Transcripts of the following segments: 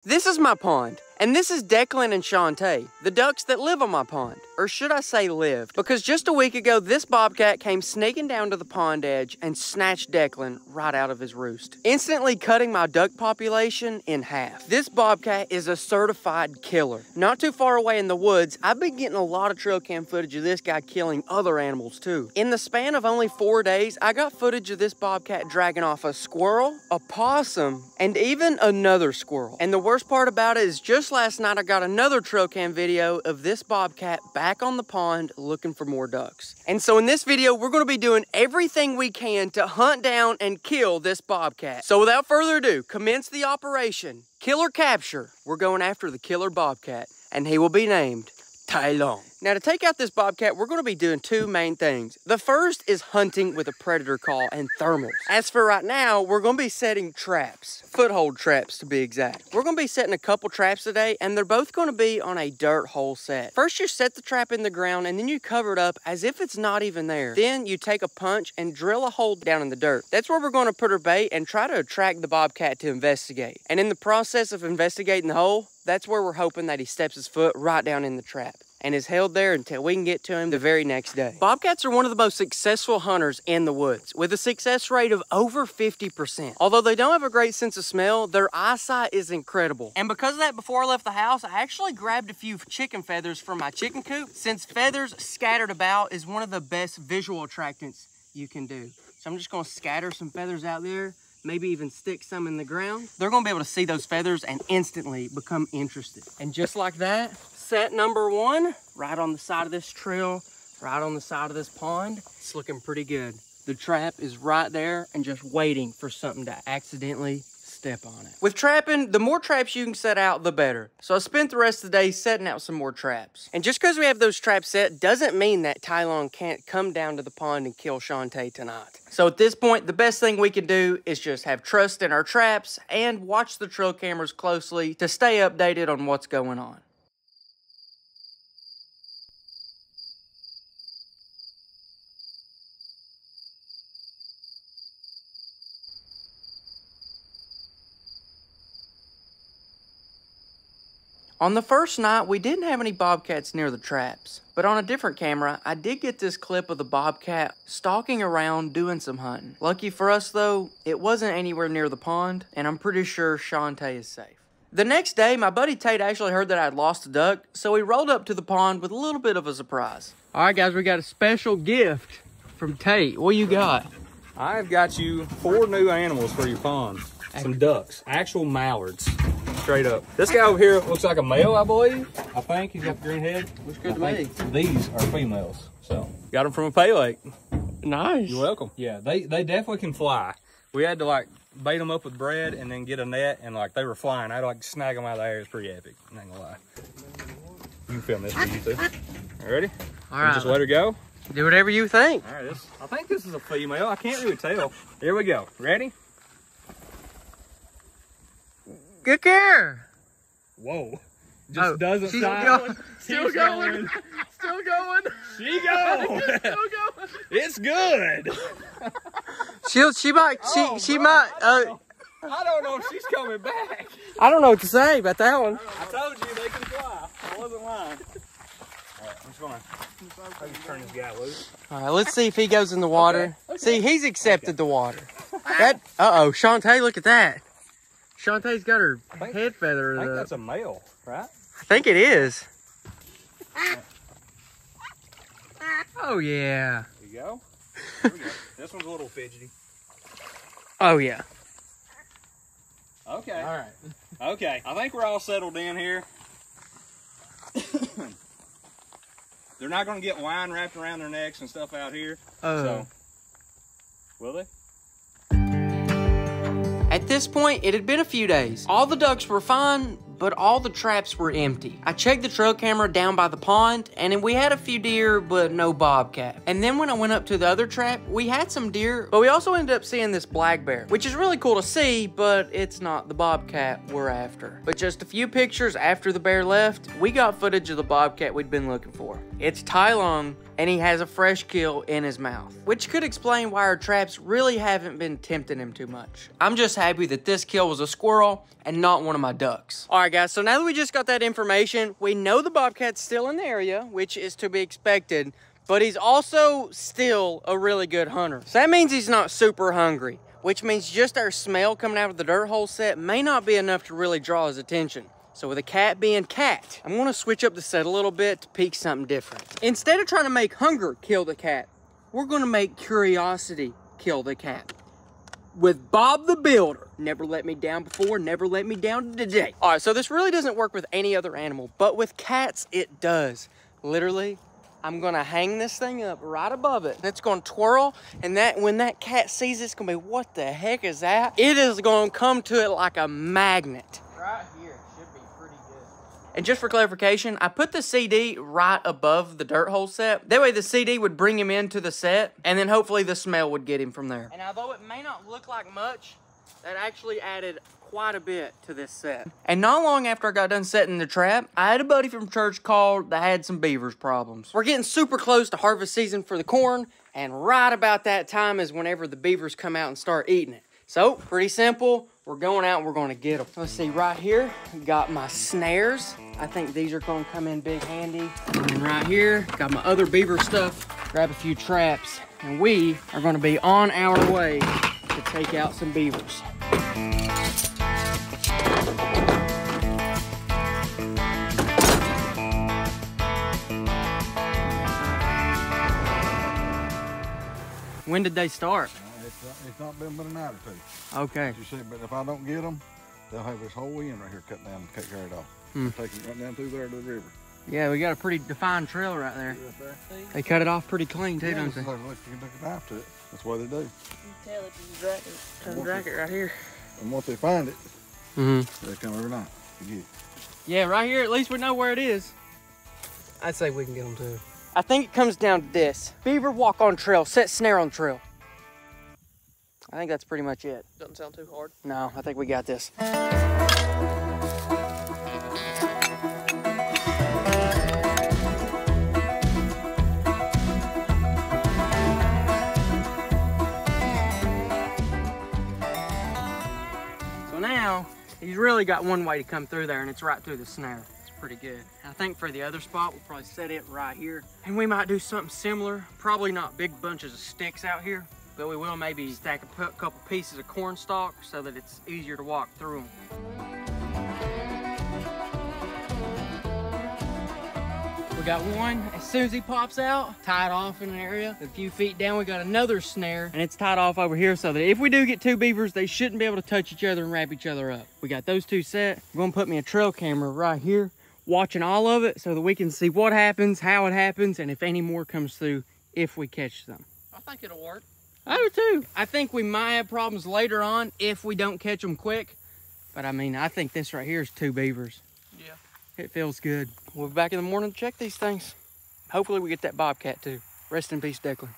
This is my pond, and this is Declan and Shantae, the ducks that live on my pond. Or should I say lived? Because just a week ago, this bobcat came sneaking down to the pond edge and snatched Declan right out of his roost, instantly cutting my duck population in half. This bobcat is a certified killer. Not too far away in the woods, I've been getting a lot of trail cam footage of this guy killing other animals too. In the span of only 4 days, I got footage of this bobcat dragging off a squirrel, a possum, and even another squirrel. And the worst part about it is just last night I got another trail cam video of this bobcat back on the pond looking for more ducks. And so in this video, we're going to be doing everything we can to hunt down and kill this bobcat. So without further ado, commence the operation. Kill or capture. We're going after the killer bobcat, and he will be named Tai Long. Now, to take out this bobcat, we're going to be doing two main things. The first is hunting with a predator call and thermals. As for right now, we're going to be setting traps, foothold traps to be exact. We're going to be setting a couple traps today, and they're both going to be on a dirt hole set. First, you set the trap in the ground, and then you cover it up as if it's not even there. Then you take a punch and drill a hole down in the dirt. That's where we're going to put our bait and try to attract the bobcat to investigate. And in the process of investigating the hole, that's where we're hoping that he steps his foot right down in the trap and is held there until we can get to him the very next day. Bobcats are one of the most successful hunters in the woods, with a success rate of over 50%. Although they don't have a great sense of smell, their eyesight is incredible. And because of that, before I left the house, I actually grabbed a few chicken feathers from my chicken coop, since feathers scattered about is one of the best visual attractants you can do. So I'm just gonna scatter some feathers out there, maybe even stick some in the ground. They're gonna be able to see those feathers and instantly become interested. And just like that, set number one, right on the side of this trail, right on the side of this pond. It's looking pretty good. The trap is right there and just waiting for something to accidentally step on it. With trapping, the more traps you can set out, the better. So I spent the rest of the day setting out some more traps. And just because we have those traps set doesn't mean that Tai Long can't come down to the pond and kill Shantae tonight. So at this point, the best thing we can do is just have trust in our traps and watch the trail cameras closely to stay updated on what's going on. On the first night, we didn't have any bobcats near the traps, but on a different camera, I did get this clip of the bobcat stalking around doing some hunting. Lucky for us though, it wasn't anywhere near the pond, and I'm pretty sure Shantae is safe. The next day, my buddy Tate actually heard that I had lost a duck, so he rolled up to the pond with a little bit of a surprise. All right, guys, we got a special gift from Tate. What you got? I've got you 4 new animals for your pond. Some ducks, actual mallards. Straight up. This guy over here looks like a male, I believe. I think he's got the green head. Looks good to me. These are females. So got them from a pay lake. Nice. You're welcome. Yeah, they definitely can fly. We had to like bait them up with bread and then get a net, and like they were flying. I had to like snag them out of the air. It's pretty epic. I'm not gonna lie. You can film this for you too. You ready? All right. Just let her go. Do whatever you think. All right. I think this is a female. I can't really tell. Here we go. Ready? Good care. Whoa. Just doesn't stop. Still going. Still going. She goes. Still going. It's good. She might. I don't know if she's coming back. I don't know what to say about that one. I told you they can fly. I wasn't lying. All right, I'm just gonna turn this guy loose. All right, let's see if he goes in the water. Okay. See, he's accepted the water. Uh-oh, Shantae, look at that. Shantae's got her head feather. I think that's a male, right? I think it is. Oh, yeah. There you go. There we go. This one's a little fidgety. Oh, yeah. Okay. All right. Okay. I think we're all settled in here. They're not going to get wine wrapped around their necks and stuff out here. So, will they? At this point, it had been a few days. All the ducks were fine, but all the traps were empty. I checked the trail camera down by the pond, and we had a few deer, but no bobcat. And then when I went up to the other trap, we had some deer, but we also ended up seeing this black bear, which is really cool to see, but it's not the bobcat we're after. But just a few pictures after the bear left, we got footage of the bobcat we'd been looking for. It's Tai Lung, and he has a fresh kill in his mouth, which could explain why our traps really haven't been tempting him too much. I'm just happy that this kill was a squirrel and not one of my ducks. All right, guys, so now that we just got that information, we know the bobcat's still in the area, which is to be expected, but he's also still a really good hunter. So that means he's not super hungry, which means just our smell coming out of the dirt hole set may not be enough to really draw his attention. So with a cat being cat, I'm gonna switch up the set a little bit to pique something different. Instead of trying to make hunger kill the cat, we're gonna make curiosity kill the cat. With Bob the Builder. Never let me down before, never let me down today. All right, so this really doesn't work with any other animal, but with cats, it does. Literally, I'm gonna hang this thing up right above it. It's gonna twirl, and when that cat sees it, it's gonna be, what the heck is that? It is gonna come to it like a magnet. Right here, should be pretty good. And just for clarification, I put the CD right above the dirt hole set. That way the CD would bring him into the set, and then hopefully the smell would get him from there. And although it may not look like much, that actually added quite a bit to this set. And not long after I got done setting the trap, I had a buddy from church called that had some beavers problems. We're getting super close to harvest season for the corn, and right about that time is whenever the beavers come out and start eating it. So, pretty simple. We're going out and we're gonna get them. Let's see, right here, got my snares. I think these are gonna come in big handy. And then right here, got my other beaver stuff. Grab a few traps, and we are gonna be on our way to take out some beavers. When did they start? It's not been but a night or two. Okay. You see, but if I don't get them, they'll have this whole end right here cut down and take care of it off. Take it right down through there to the river. Yeah, we got a pretty defined trail right there. Right there. They cut it off pretty clean too, don't they? Look, you can take a knife to it. That's why they do. You can tell if you drag it. Come drag it right here. And once they find it, they come every night to get it. Yeah, right here, at least we know where it is. I'd say we can get them too. I think it comes down to this. Beaver walk on trail, set snare on trail. I think that's pretty much it. Doesn't sound too hard. No, I think we got this. So now, he's really got one way to come through there, and it's right through the snare. It's pretty good. I think for the other spot, we'll probably set it right here. And we might do something similar. Probably not big bunches of sticks out here, but we will maybe stack a couple pieces of corn stalk so that it's easier to walk through them. We got one. As soon as he pops out, tied off in an area. A few feet down, we got another snare, and it's tied off over here so that if we do get two beavers, they shouldn't be able to touch each other and wrap each other up. We got those two set. I'm gonna put me a trail camera right here, watching all of it so that we can see what happens, how it happens, and if any more comes through, if we catch them. I think it'll work. I do too. I think we might have problems later on if we don't catch them quick. But I mean, I think this right here is two beavers. Yeah. It feels good. We'll be back in the morning to check these things. Hopefully we get that bobcat too. Rest in peace, Declan.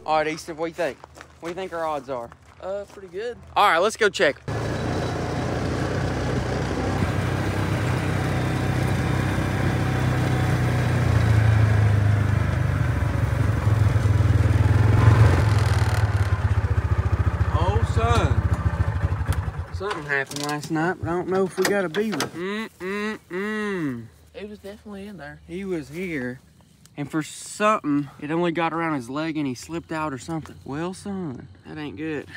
All right, Easton, what do you think? What do you think our odds are? Pretty good. All right, let's go check. Something happened last night, but I don't know if we got a beaver. He was definitely in there. He was here, and for something, it only got around his leg and he slipped out or something. Well, son, that ain't good.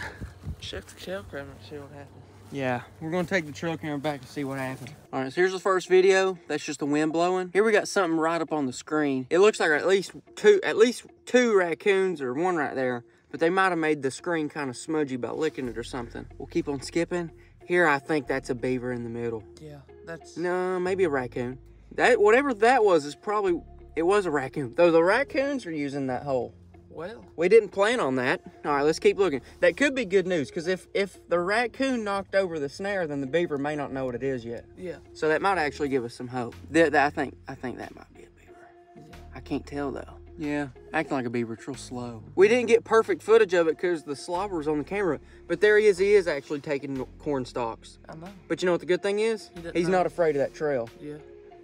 Check the trail camera and see what happened. Yeah, we're gonna take the trail camera back and see what happened. All right, so here's the first video. That's just the wind blowing. Here we got something right up on the screen. It looks like at least two raccoons, or one right there. But they might have made the screen kind of smudgy by licking it or something. We'll keep on skipping. Here, I think that's a beaver in the middle. Yeah, that's... No, maybe a raccoon. Whatever that was is probably, it was a raccoon. Though the raccoons are using that hole. Well, We didn't plan on that. All right, let's keep looking. That could be good news, because if the raccoon knocked over the snare, then the beaver may not know what it is yet. yeah. So that might actually give us some hope. I think that might be a beaver. Yeah. I can't tell though. Yeah, acting like a beaver. It's real slow. We didn't get perfect footage of it because the slobber was on the camera, but there he is. He is actually taking corn stalks. I know. But you know what the good thing is? He's not afraid of that trail. Yeah.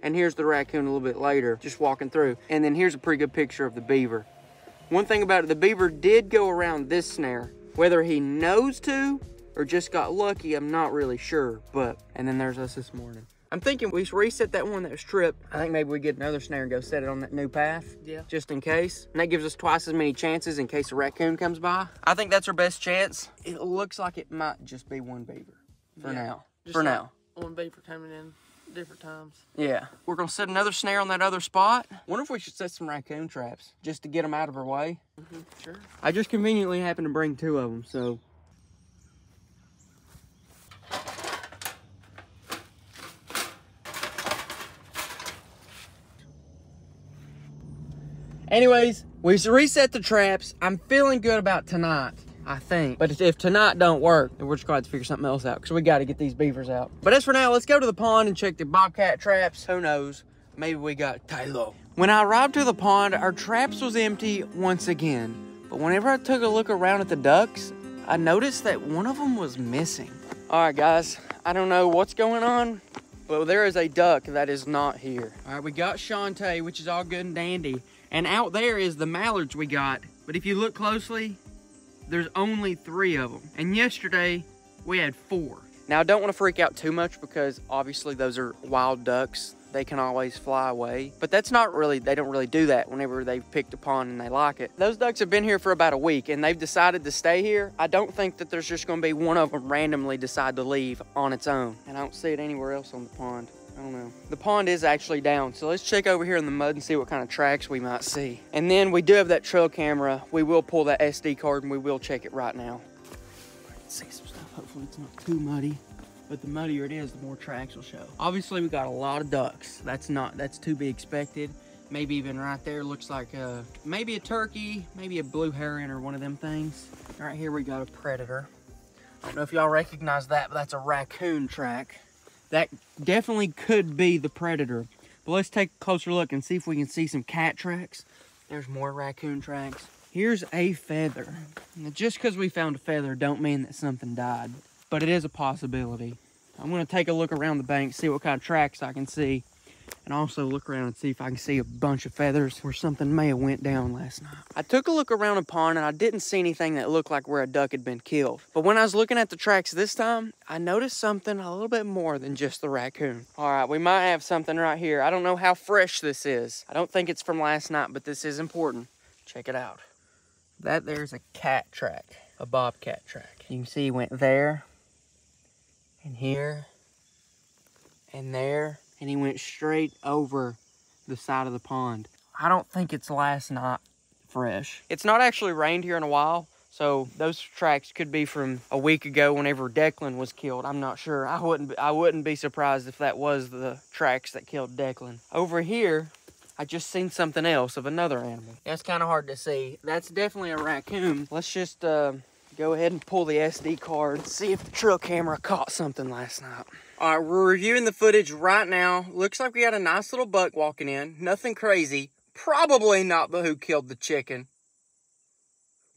And here's the raccoon a little bit later, just walking through. And then here's a pretty good picture of the beaver. One thing about it, the beaver did go around this snare. Whether he knows to or just got lucky, I'm not really sure. And then there's us this morning. I'm thinking we reset that one that was tripped. I think maybe we get another snare and go set it on that new path. Yeah. Just in case. And that gives us twice as many chances in case a raccoon comes by. I think that's our best chance. It looks like it might just be one beaver for now. Just For like now. One beaver coming in different times. Yeah. We're gonna set another snare on that other spot. Wonder if we should set some raccoon traps just to get them out of our way. Sure. I just conveniently happened to bring 2 of them, so. Anyways, we reset the traps. I'm feeling good about tonight, I think. But if tonight don't work, then we're just going to have to figure something else out because we got to get these beavers out. But as for now, let's go to the pond and check the bobcat traps. Who knows? Maybe we got Tylo. When I arrived to the pond, our traps was empty once again. But whenever I took a look around at the ducks, I noticed that one of them was missing. All right, guys, I don't know what's going on, but there is a duck that is not here. All right, we got Shantae, which is all good and dandy. And out there is the mallards we got. But if you look closely, there's only 3 of them. And yesterday, we had 4. Now, I don't want to freak out too much because obviously those are wild ducks. They can always fly away. But that's not really, they don't really do that whenever they've picked a pond and they like it. Those ducks have been here for about a week and they've decided to stay here. I don't think that there's just going to be one of them randomly decide to leave on its own. And I don't see it anywhere else on the pond. I don't know. The pond is actually down, so let's check over here in the mud and see what kind of tracks we might see. And then we do have that trail camera. We will pull that SD card and we will check it right now. I can see some stuff. Hopefully it's not too muddy, but the muddier it is, the more tracks will show. Obviously we got a lot of ducks. That's to be expected. Maybe even right there looks like maybe a turkey, maybe a blue heron or one of them things. Right here we got a predator. I don't know if y'all recognize that, but that's a raccoon track. That definitely could be the predator. But let's take a closer look and see if we can see some cat tracks. There's more raccoon tracks. Here's a feather. Now, just because we found a feather don't mean that something died, but it is a possibility. I'm gonna take a look around the bank, see what kind of tracks I can see, and also look around and see if I can see a bunch of feathers where something may have went down last night. I took a look around the pond and I didn't see anything that looked like where a duck had been killed. But when I was looking at the tracks this time, I noticed something a little bit more than just the raccoon. All right, we might have something right here. I don't know how fresh this is. I don't think it's from last night, but this is important. Check it out. That there's a cat track, a bobcat track. You can see he went there, and here, and there, and he went straight over the side of the pond. I don't think it's last night fresh. It's not actually rained here in a while, so those tracks could be from a week ago whenever Declan was killed. I'm not sure. I wouldn't be surprised if that was the tracks that killed Declan. Over here, I just seen something else of another animal. That's kind of hard to see. That's definitely a raccoon. Let's just go ahead and pull the SD card, see if the trail camera caught something last night. All right, we're reviewing the footage right now. Looks like we got a nice little buck walking in. Nothing crazy. Probably not who killed the chicken.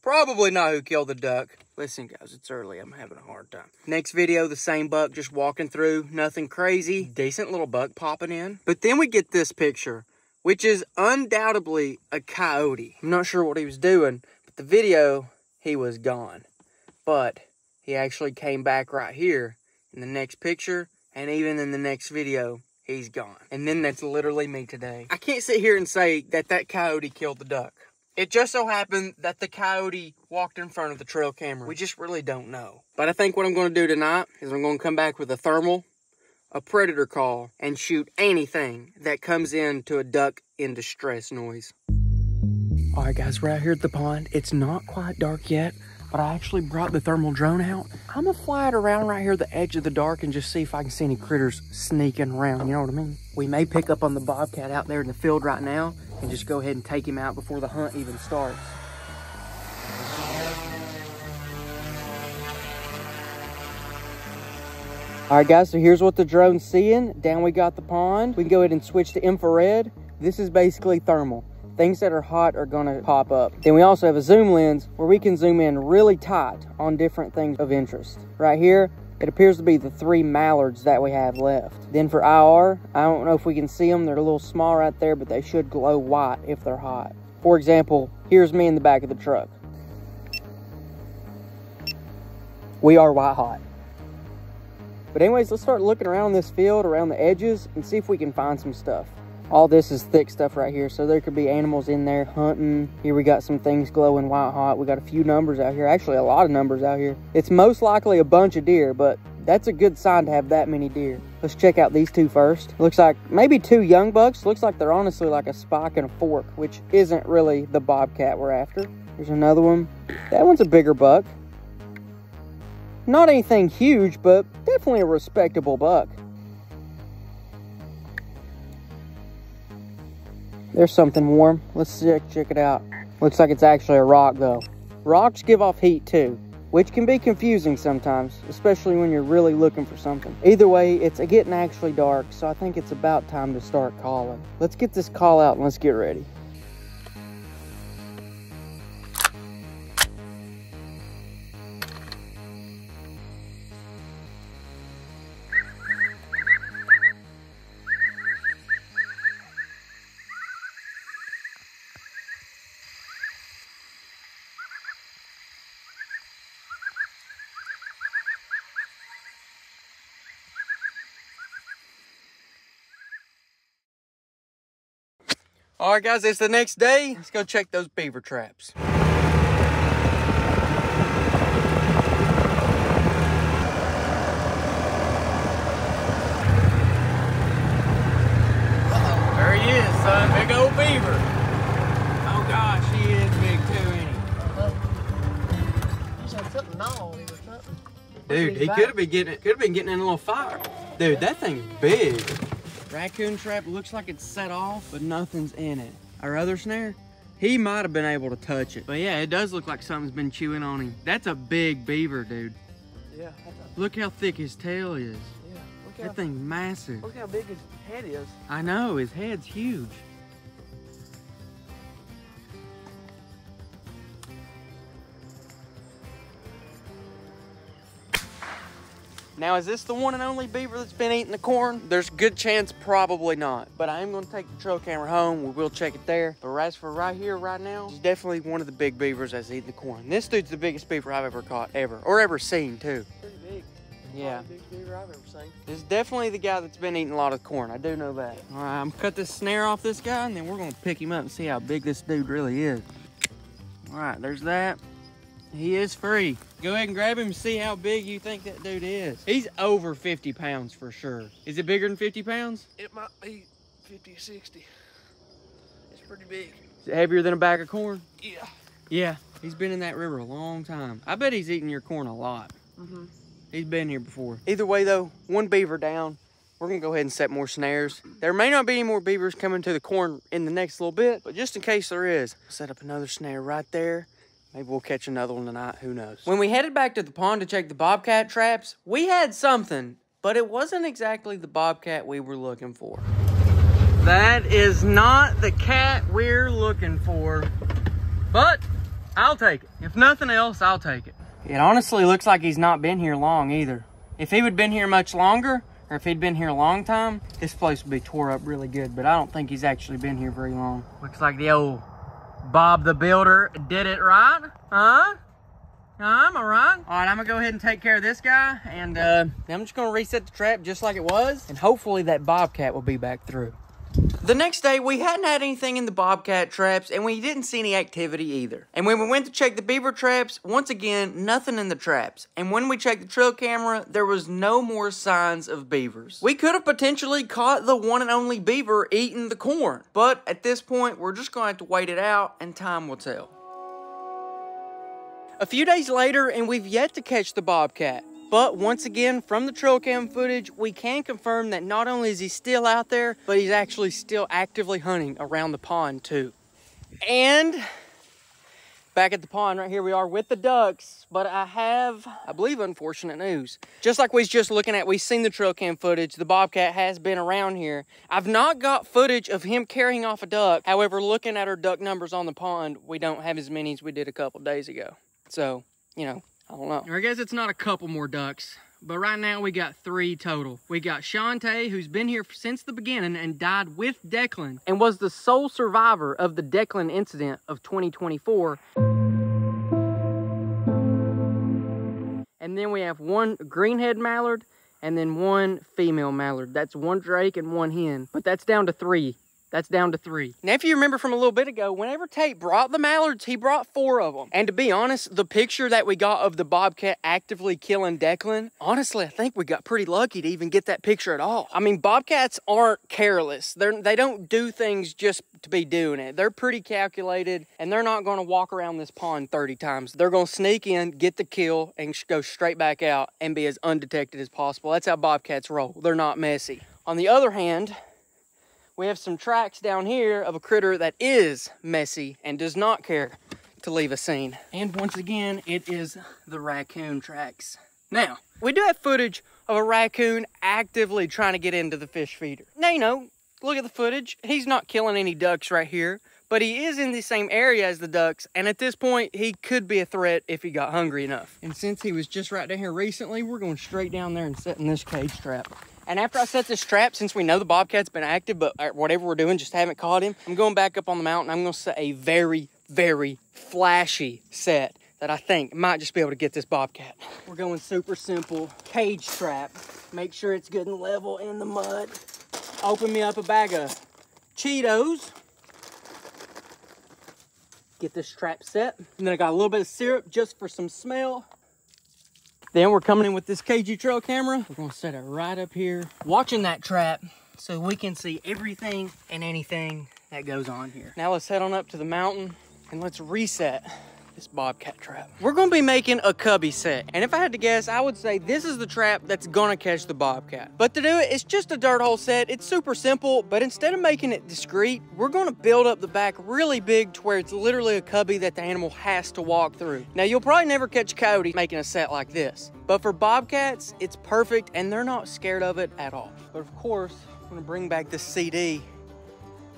Probably not who killed the duck. Listen, guys, it's early. I'm having a hard time. Next video, the same buck just walking through. Nothing crazy. Decent little buck popping in. But then we get this picture, which is undoubtedly a coyote. I'm not sure what he was doing, but the video, he was gone. But he actually came back right here in the next picture, and even in the next video, he's gone. And then that's literally me today. I can't sit here and say that that coyote killed the duck. It just so happened that the coyote walked in front of the trail camera. We just really don't know. But I think what I'm going to do tonight is I'm going to come back with a thermal, a predator call, and shoot anything that comes into a duck in distress noise. All right, guys, we're out here at the pond. It's not quite dark yet, but I actually brought the thermal drone out. I'm gonna fly it around right here at the edge of the dark and just see if I can see any critters sneaking around, you know what I mean? We may pick up on the bobcat out there in the field right now and just go ahead and take him out before the hunt even starts. All right, guys, so here's what the drone's seeing. Down we got the pond. We can go ahead and switch to infrared. This is basically thermal. Things that are hot are gonna pop up. Then we also have a zoom lens where we can zoom in really tight on different things of interest. Right here, it appears to be the 3 mallards that we have left. Then for IR, I don't know if we can see them. They're a little small right there, but they should glow white if they're hot. For example, here's me in the back of the truck. We are white hot. But anyways, let's start looking around this field, around the edges, and see if we can find some stuff. All this is thick stuff right here, so there could be animals in there hunting. Here we got some things glowing white hot. We got a few numbers out here, actually a lot of numbers out here. It's most likely a bunch of deer, but that's a good sign to have that many deer. Let's check out these 2 first. Looks like maybe 2 young bucks. Looks like they're honestly like a spike and a fork, which isn't really the bobcat we're after. Here's another one. That one's a bigger buck. Not anything huge, but definitely a respectable buck. There's something warm. Let's check it out. Looks like it's actually a rock though. Rocks give off heat too, which can be confusing sometimes, especially when you're really looking for something. Either way, it's getting actually dark, so I think it's about time to start calling. Let's get this call out and let's get ready. All right, guys, it's the next day. Let's go check those beaver traps. There he is, son. Big old beaver. Oh, gosh, he is big too, ain't he? He's had something gnawed or something. Dude, he could have been getting in a little fire. Dude, that thing's big. Raccoon trap looks like it's set off, but nothing's in it. Our other snare, he might have been able to touch it. But yeah, it does look like something's been chewing on him. That's a big beaver, dude. Yeah. Look how thick his tail is. Yeah. That thing's massive. Look how big his head is. I know, his head's huge. Now, is this the one and only beaver that's been eating the corn? There's a good chance probably not. But I am going to take the trail camera home. We will check it there. But as for right here, right now, it's definitely one of the big beavers that's eating the corn. This dude's the biggest beaver I've ever caught, ever. Or ever seen, too. Pretty big. Yeah. Probably the biggest beaver I've ever seen. This is definitely the guy that's been eating a lot of corn. I do know that. All right, I'm going to cut this snare off this guy, and then we're going to pick him up and see how big this dude really is. All right, there's that. He is free. Go ahead and grab him and see how big you think that dude is. He's over 50 pounds for sure. Is it bigger than 50 pounds? It might be 50 or 60. It's pretty big. Is it heavier than a bag of corn? Yeah. Yeah, he's been in that river a long time. I bet he's eating your corn a lot. Mm-hmm. He's been here before. Either way though, one beaver down. We're gonna go ahead and set more snares. There may not be any more beavers coming to the corn in the next little bit, but just in case there is, set up another snare right there. Maybe we'll catch another one tonight, who knows. When we headed back to the pond to check the bobcat traps, we had something, but it wasn't exactly the bobcat we were looking for. That is not the cat we're looking for, but I'll take it. If nothing else, I'll take it. It honestly looks like he's not been here long either. If he would been here much longer, or if he'd been here a long time, this place would be tore up really good, but I don't think he's actually been here very long. Looks like the old Bob the Builder did it right, huh? Am I right? All right, I'm gonna go ahead and take care of this guy, and I'm just gonna reset the trap just like it was, and hopefully that bobcat will be back through. The next day, we hadn't had anything in the bobcat traps, and we didn't see any activity either. And when we went to check the beaver traps, once again, nothing in the traps. And when we checked the trail camera, there was no more signs of beavers. We could have potentially caught the one and only beaver eating the corn. But at this point, we're just going to have to wait it out, and time will tell. A few days later, and we've yet to catch the bobcat. But once again, from the trail cam footage, we can confirm that not only is he still out there, but he's actually still actively hunting around the pond too. And Back at the pond right here we are with the ducks, but I have, I believe, unfortunate news. Just like we was just looking at, we've seen the trail cam footage. The Bobcat has been around here. I've not got footage of him carrying off a duck. However, looking at our duck numbers on the pond, we don't have as many as we did a couple days ago. So, you know, I don't know. I guess it's not a couple more ducks, but right now we got 3 total. We got Shantae, who's been here since the beginning and died with Declan and was the sole survivor of the Declan incident of 2024. And then we have 1 greenhead mallard and then 1 female mallard. That's 1 drake and 1 hen, but that's down to 3. That's down to 3. Now, if you remember from a little bit ago, whenever Tate brought the mallards, he brought 4 of them. And to be honest, the picture that we got of the Bobcat actively killing Declan, honestly, I think we got pretty lucky to even get that picture at all. I mean, Bobcats aren't careless. They don't do things just to be doing it. They're pretty calculated, and they're not going to walk around this pond 30 times. They're going to sneak in, get the kill, and go straight back out and be as undetected as possible. That's how Bobcats roll. They're not messy. On the other hand, we have some tracks down here of a critter that is messy and does not care to leave a scene. And once again, it is the raccoon tracks. Now, we do have footage of a raccoon actively trying to get into the fish feeder. Now, you know, look at the footage. He's not killing any ducks right here, but he is in the same area as the ducks. And at this point, he could be a threat if he got hungry enough. And since he was just right down here recently, we're going straight down there and setting this cage trap. And after I set this trap, since we know the Bobcat's been active, but whatever we're doing, just haven't caught him, I'm going back up on the mountain. I'm going to set a very, very flashy set that I think might just be able to get this Bobcat. We're going super simple cage trap. Make sure it's good and level in the mud. Open me up a bag of Cheetos. Get this trap set. And then I got a little bit of syrup just for some smell. Then we're coming in with this KG trail camera. We're gonna set it right up here, watching that trap so we can see everything and anything that goes on here. Now let's head on up to the mountain and let's reset this Bobcat trap. We're gonna be making a cubby set. And if I had to guess, I would say this is the trap that's gonna catch the Bobcat. But to do it, it's just a dirt hole set. It's super simple, but instead of making it discreet, we're gonna build up the back really big to where it's literally a cubby that the animal has to walk through. Now, you'll probably never catch a coyote making a set like this, but for Bobcats, it's perfect and they're not scared of it at all. But of course, I'm gonna bring back this CD.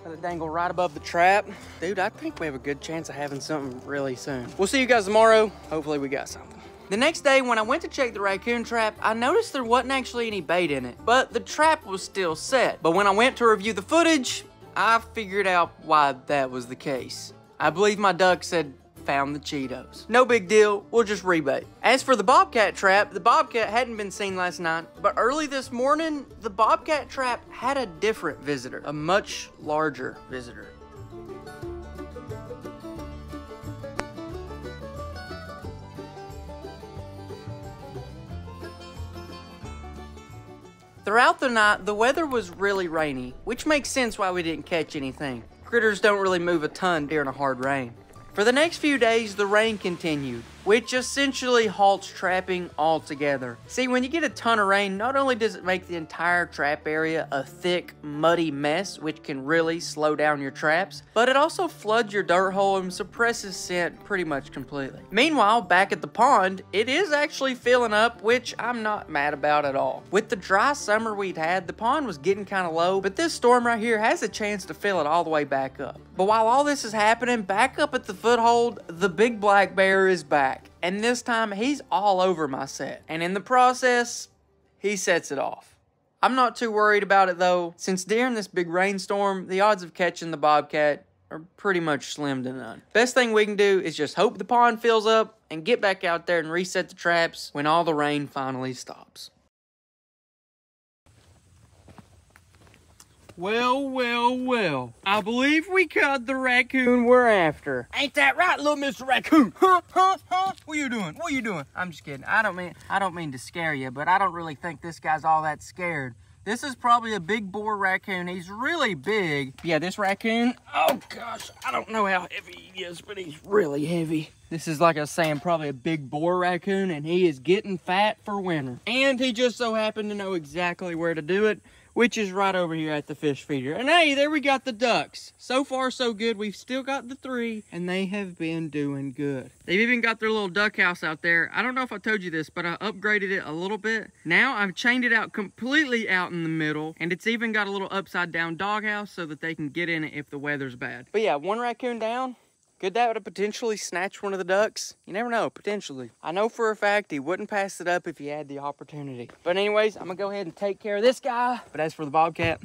Let it dangle right above the trap. Dude, I think we have a good chance of having something really soon. We'll see you guys tomorrow. Hopefully we got something. The next day, when I went to check the raccoon trap, I noticed there wasn't actually any bait in it, but the trap was still set. But when I went to review the footage, I figured out why that was the case. I believe my ducks had found the Cheetos. No big deal, we'll just rebait. As for the Bobcat trap, the Bobcat hadn't been seen last night, but early this morning, the Bobcat trap had a different visitor, a much larger visitor. Throughout the night, the weather was really rainy, which makes sense why we didn't catch anything. Critters don't really move a ton during a hard rain. For the next few days, the rain continued, which essentially halts trapping altogether. See, when you get a ton of rain, not only does it make the entire trap area a thick, muddy mess, which can really slow down your traps, but it also floods your dirt hole and suppresses scent pretty much completely. Meanwhile, back at the pond, it is actually filling up, which I'm not mad about at all. With the dry summer we'd had, the pond was getting kind of low, but this storm right here has a chance to fill it all the way back up. But while all this is happening, back up at the foothold, the big black bear is back. And this time, he's all over my set. And in the process, he sets it off. I'm not too worried about it though, since during this big rainstorm, the odds of catching the Bobcat are pretty much slim to none. Best thing we can do is just hope the pond fills up and get back out there and reset the traps when all the rain finally stops. Well, well, well. I believe we caught the raccoon we're after. Ain't that right, little Mr. Raccoon? Huh? What you doing? What you doing? I'm just kidding. I don't mean to scare you, but I don't really think this guy's all that scared. This is probably a big boar raccoon. He's really big. Yeah, this raccoon, oh gosh, I don't know how heavy he is, but he's really heavy. This is, like I was saying, probably a big boar raccoon, and he is getting fat for winter. And he just so happened to know exactly where to do it, which is right over here at the fish feeder. And hey, there we got the ducks. So far, so good. We've still got the 3, and they have been doing good. They've even got their little duck house out there. I don't know if I told you this, but I upgraded it a little bit. Now I've chained it out completely out in the middle, and it's even got a little upside down dog house so that they can get in it if the weather's bad. But yeah, 1 raccoon down. Could that would have potentially snatched one of the ducks? You never know, potentially. I know for a fact he wouldn't pass it up if he had the opportunity. But anyways, I'm gonna go ahead and take care of this guy. But as for the bobcat,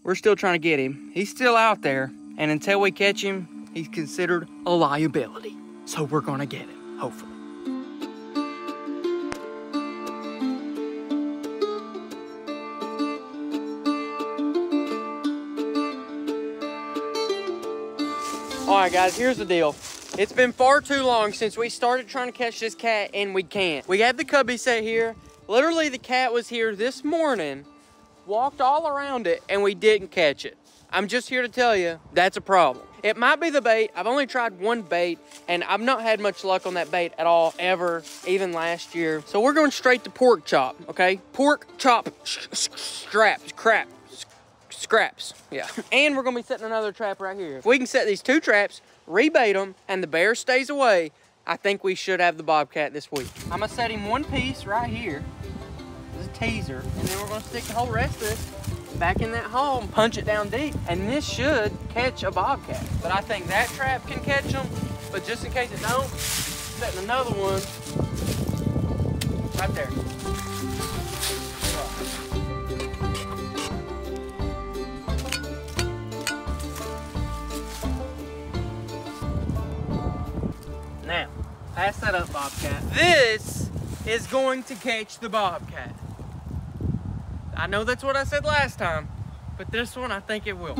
we're still trying to get him. He's still out there, and until we catch him, he's considered a liability. So we're gonna get him, hopefully. All right, guys, here's the deal. It's been far too long since we started trying to catch this cat, and we can't. We have the cubby set here. Literally, the cat was here this morning, walked all around it, and we didn't catch it. I'm just here to tell you, that's a problem. It might be the bait. I've only tried 1 bait, and I've not had much luck on that bait at all, ever, even last year. So we're going straight to pork chop, okay? Pork chop scraps, yeah. And we're gonna be setting another trap right here. If we can set these 2 traps, rebait them, and the bear stays away, I think we should have the bobcat this week. I'm gonna set him 1 piece right here as a teaser, and then we're gonna stick the whole rest of this back in that hole and punch it down deep, and this should catch a bobcat. But I think that trap can catch them, but just in case it don't, setting another one right there. Now, pass that up, bobcat. This is going to catch the bobcat. I know that's what I said last time, but this one, I think it will.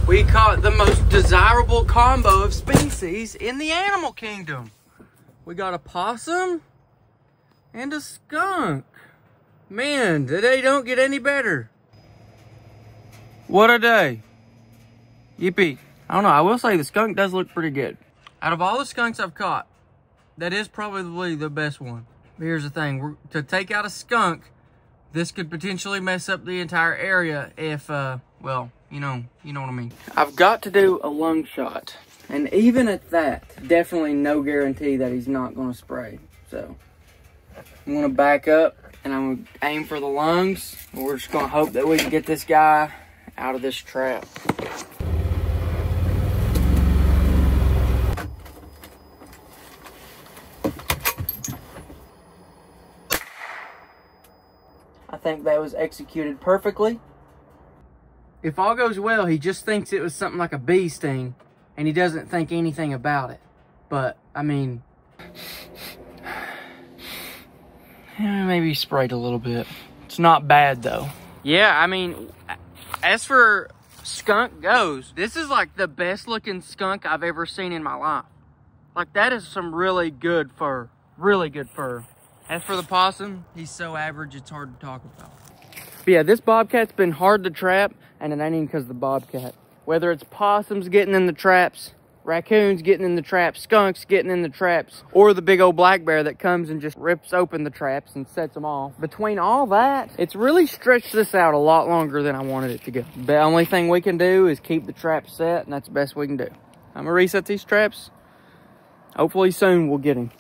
We caught the most desirable combo of species in the animal kingdom. We got a possum and a skunk. Man, today don't get any better. What a day. Yippee. I don't know, I will say the skunk does look pretty good. Out of all the skunks I've caught, that is probably the best one. But here's the thing, to take out a skunk, this could potentially mess up the entire area if, well, you know what I mean. I've got to do a lung shot. And even at that, definitely no guarantee that he's not gonna spray. So, I'm gonna back up and I'm gonna aim for the lungs. We're just gonna hope that we can get this guy out of this trap. I think that was executed perfectly. If all goes well, he just thinks it was something like a bee sting, and he doesn't think anything about it. But, I mean, maybe sprayed a little bit. It's not bad, though. Yeah, I mean, as for skunk goes, this is like the best looking skunk I've ever seen in my life. Like, that is some really good fur. Really good fur. As for the possum, he's so average, it's hard to talk about. But yeah, this bobcat's been hard to trap, and it ain't even because of the bobcat. Whether it's possums getting in the traps, raccoons getting in the traps, skunks getting in the traps, or the big old black bear that comes and just rips open the traps and sets them off. Between all that, it's really stretched this out a lot longer than I wanted it to go. The only thing we can do is keep the traps set, and that's the best we can do. I'm gonna reset these traps. Hopefully soon we'll get him.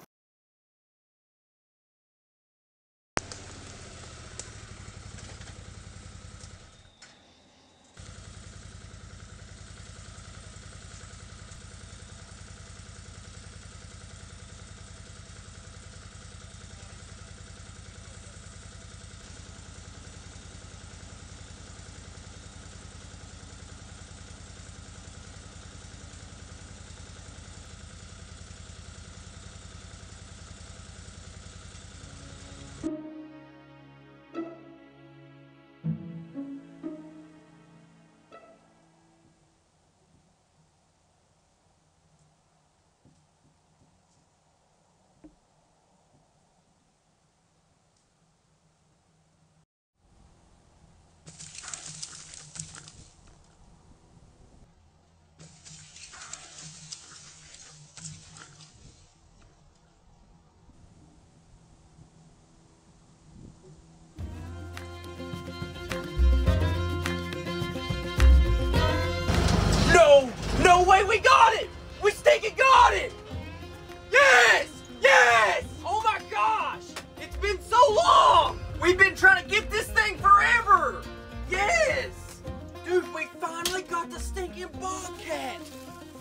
freaking bobcat.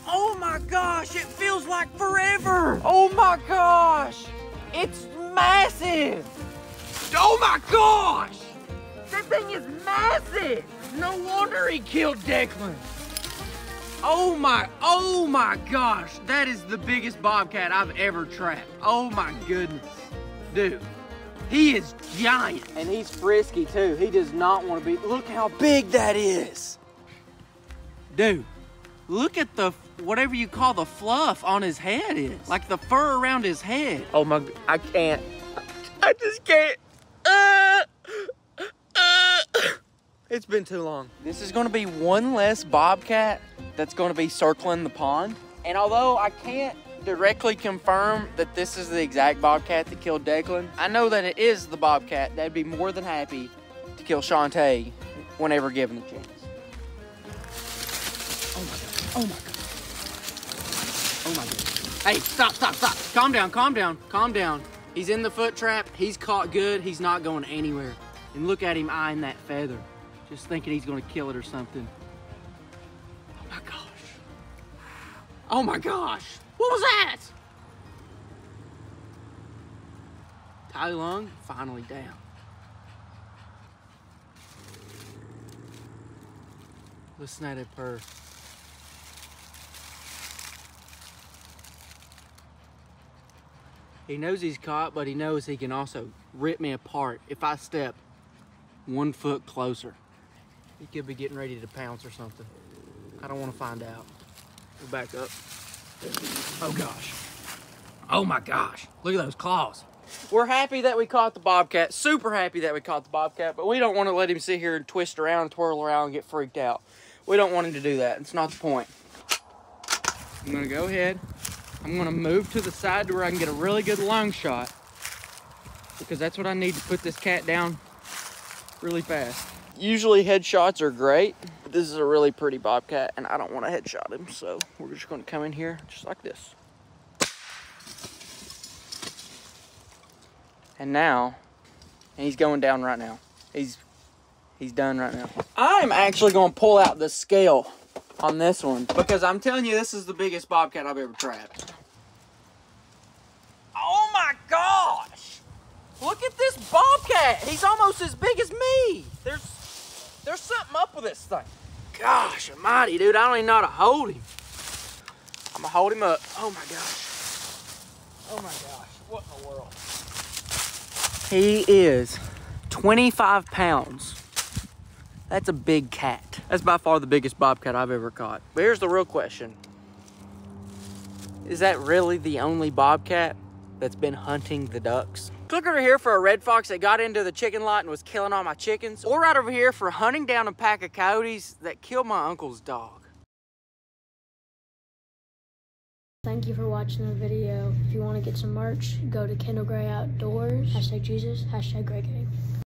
Oh my gosh, it feels like forever. Oh my gosh, it's massive. Oh my gosh, that thing is massive. No wonder he killed Declan. Oh my gosh, that is the biggest bobcat I've ever trapped. Oh my goodness, dude. He is giant. And he's frisky too. He does not want to be, look how big that is. Dude, look at the, whatever you call the fluff on his head is. Like the fur around his head. Oh my, I can't. I just can't. It's been too long. This is gonna be one less bobcat that's gonna be circling the pond. And although I can't directly confirm that this is the exact bobcat that killed Declan, I know that it is the bobcat that'd be more than happy to kill Shantae whenever given the chance. Oh my God, oh my God. Oh my God. Hey, stop. Calm down. He's in the foot trap, he's caught good, he's not going anywhere. And look at him eyeing that feather, just thinking he's gonna kill it or something. Oh my gosh. Oh my gosh. What was that? Ty Lung finally down. Listen to that purr. He knows he's caught, but he knows he can also rip me apart if I step 1 foot closer. He could be getting ready to pounce or something. I don't want to find out. Go back up. Oh gosh. Oh my gosh. Look at those claws. We're happy that we caught the bobcat. Super happy that we caught the bobcat, but we don't want to let him sit here and twist around, twirl around, and get freaked out. We don't want him to do that. It's not the point. I'm gonna go ahead. I'm gonna move to the side to where I can get a really good long shot, because that's what I need to put this cat down really fast. Usually headshots are great, but this is a really pretty bobcat and I don't want to headshot him, so we're just going to come in here just like this. And now, and he's going down right now. He's done right now. I'm actually going to pull out the scale on this one, because I'm telling you, this is the biggest bobcat I've ever trapped. Oh my gosh! Look at this bobcat! He's almost as big as me! There's something up with this thing. Gosh almighty, dude, I don't even know how to hold him. I'm gonna hold him up. Oh my gosh. Oh my gosh, what in the world? He is 25 pounds. That's a big cat. That's by far the biggest bobcat I've ever caught. But here's the real question. Is that really the only bobcat that's been hunting the ducks? Look over here for a red fox that got into the chicken lot and was killing all my chickens. Or right over here for hunting down a pack of coyotes that killed my uncle's dog. Thank you for watching the video. If you want to get some merch, go to Kendall Gray Outdoors, #Jesus, #GrayGay.